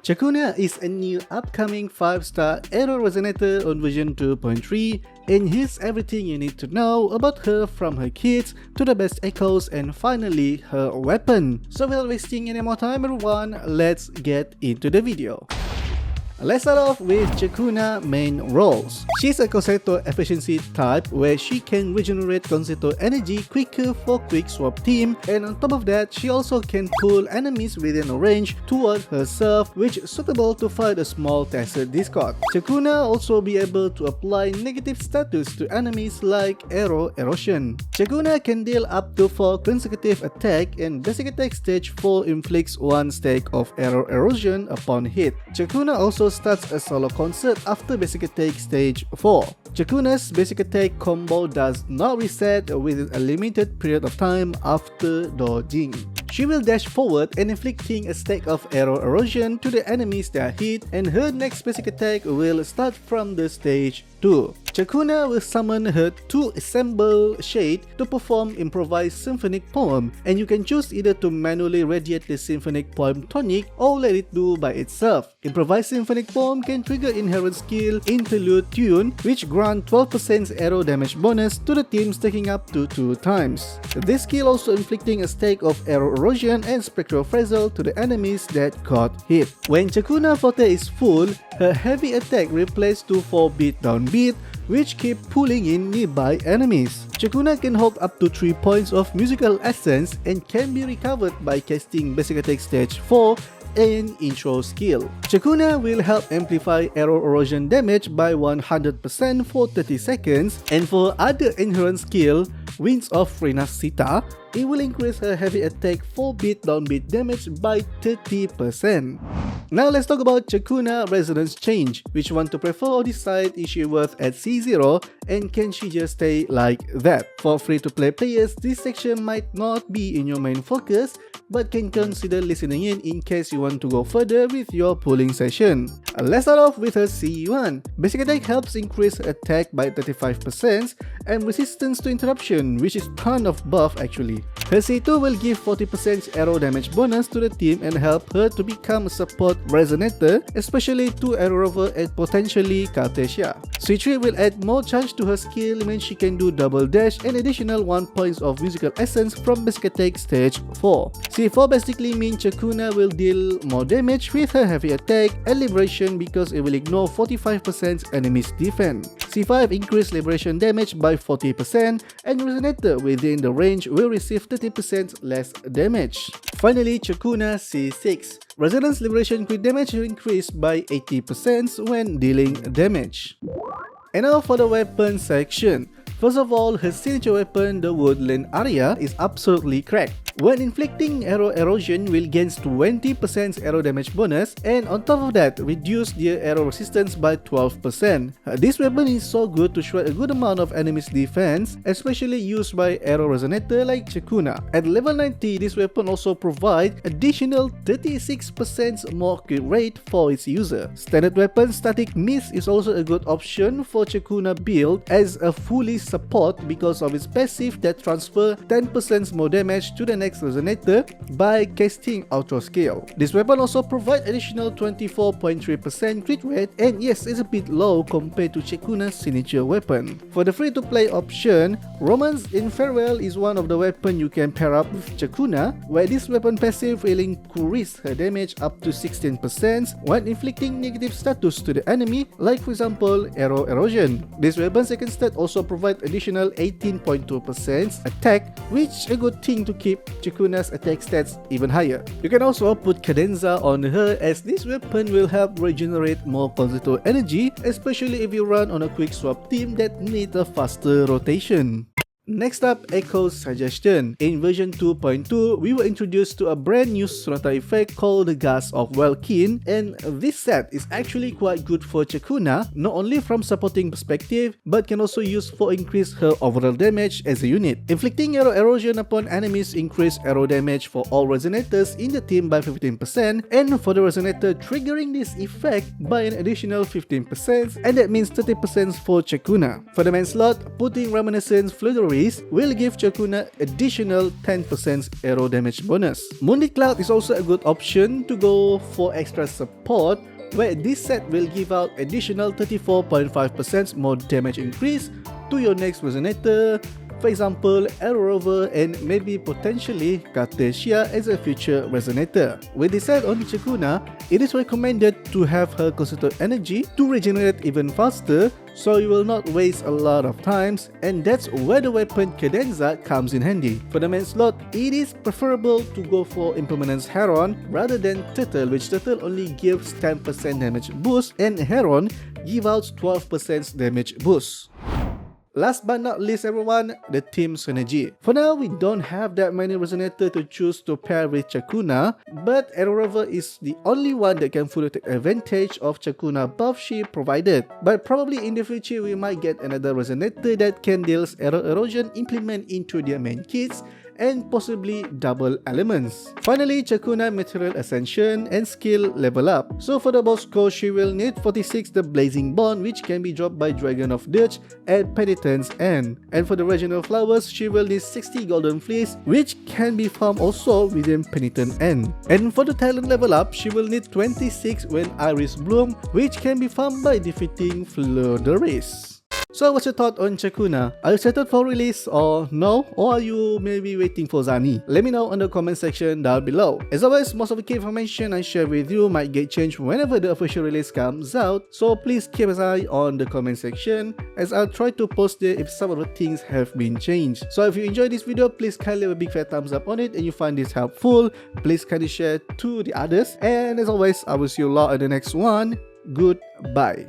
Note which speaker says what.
Speaker 1: CIACCONA is a new upcoming 5-star arrow resonator on version 2.3, and here's everything you need to know about her, from her kits to the best echoes and finally her weapon. So without wasting any more time everyone, let's get into the video. Let's start off with CIACCONA main roles. She's a Concerto efficiency type where she can regenerate Concerto energy quicker for quick swap team, and on top of that, she also can pull enemies within a range toward herself, which is suitable to fight a small tested discard. CIACCONA also be able to apply negative status to enemies like arrow erosion. CIACCONA can deal up to 4 consecutive attack, and basic attack stage 4 inflicts 1 stack of arrow erosion upon hit. CIACCONA also starts a solo concert after basic attack stage 4. CIACCONA's basic attack combo does not reset within a limited period of time after dodging. She will dash forward and inflicting a stack of arrow erosion to the enemies that hit, and her next basic attack will start from the stage 2. CIACCONA will summon her 2 assemble shade to perform improvised symphonic poem, and you can choose either to manually radiate the symphonic poem tonic or let it do by itself. Improvised symphonic poem can trigger inherent skill interlude tune, which grant 12% arrow damage bonus to the team, stacking up to 2 times. This skill also inflicting a stack of arrow erosion and spectral frazzle to the enemies that got hit. When CIACCONA forte is full, her heavy attack replaces to 4 beat down beat, which keep pulling in nearby enemies. CIACCONA can hold up to 3 points of musical essence and can be recovered by casting basic attack stage 4 and intro skill. CIACCONA will help amplify arrow erosion damage by 100% for 30 seconds, and for other inherent skill, Winds of Renascita, it will increase her heavy attack 4 beat downbeat damage by 30%. Now let's talk about CIACCONA resonance change. Which one to prefer or decide, is she worth at C0 and can she just stay like that? For free-to-play players, this section might not be in your main focus, but can consider listening in case you want to go further with your pulling session. Let's start off with her C1. Basic attack helps increase her attack by 35% and resistance to interruption, which is ton of buff actually. Her C2 will give 40% arrow damage bonus to the team and help her to become a support resonator, especially to Arrow Rover and potentially Cartesia. C3 will add more charge to her skill, means she can do double dash and additional 1 point of musical essence from basic attack stage 4. C4 basically means CIACCONA will deal more damage with her heavy attack and liberation because it will ignore 45% enemy's defense. C5 increase liberation damage by 40% and resonator within the range will receive 30% less damage. Finally, CIACCONA C6. Resonance liberation crit damage will increase by 80% when dealing damage. And now for the weapon section. First of all, her signature weapon, the Woodland Aria, is absolutely cracked. When inflicting arrow erosion, will gain 20% arrow damage bonus, and on top of that, reduce their arrow resistance by 12%. This weapon is so good to shred a good amount of enemies' defense, especially used by arrow resonator like CIACCONA. At level 90, this weapon also provides additional 36% more crit rate for its user. Standard weapon Static Miss is also a good option for CIACCONA build as a fully support because of its passive that transfer 10% more damage to the next resonator by casting Outro Scale. This weapon also provides additional 24.3% crit rate, and yes, it's a bit low compared to CIACCONA's signature weapon. For the free-to-play option, Romance in Farewell is one of the weapons you can pair up with CIACCONA, where this weapon passive will increase her damage up to 16% when inflicting negative status to the enemy, like for example arrow erosion. This weapon's second stat also provides additional 18.2% attack, which is a good thing to keep CIACCONA's attack stats even higher. You can also put Cadenza on her, as this weapon will help regenerate more Concerto energy, especially if you run on a quick swap team that needs a faster rotation. Next up, Echo Suggestion. In version 2.2, we were introduced to a brand new Sonata effect called the Gust of Welkin, and this set is actually quite good for CIACCONA, not only from supporting perspective, but can also use for increase her overall damage as a unit. Inflicting arrow erosion upon enemies increase arrow damage for all resonators in the team by 15%, and for the resonator triggering this effect by an additional 15%, and that means 30% for CIACCONA. For the main slot, putting Reminiscence, Fluid legendaries will give CIACCONA additional 10% arrow damage bonus. Moonlit Cloud is also a good option to go for extra support, where this set will give out additional 34.5% more damage increase to your next resonator, for example Arrow Rover and maybe potentially Cartesia as a future resonator. With this set on CIACCONA, it is recommended to have her concentrated energy to regenerate even faster, so you will not waste a lot of times, and that's where the weapon Cadenza comes in handy. For the main slot, it is preferable to go for Impermanence Heron rather than Turtle, which Turtle only gives 10% damage boost and Heron give out 12% damage boost. Last but not least everyone, the team synergy. For now, we don't have that many resonator to choose to pair with CIACCONA, but Arrow Rover is the only one that can fully take advantage of CIACCONA buff she provided. But probably in the future, we might get another resonator that can deal arrow erosion implement into their main kits and possibly double elements. Finally, CIACCONA material ascension and skill level up. So for the boss core, she will need 46 the Blazing Bond, which can be dropped by Dragon of Dirge at Penitence End. And for the regional flowers, she will need 60 Golden Fleece, which can be farmed also within Penitence End. And for the talent level up, she will need 26 when Iris Bloom, which can be farmed by defeating Fleur de Lis. So what's your thought on CIACCONA? Are you excited for release or no? Or are you maybe waiting for Zani? Let me know in the comment section down below. As always, most of the key information I share with you might get changed whenever the official release comes out, so please keep an eye on the comment section as I'll try to post there if some of the things have been changed. So if you enjoyed this video, please kindly leave a big fat thumbs up on it, and you find this helpful, please kindly share to the others. And as always, I will see you all in the next one. Goodbye.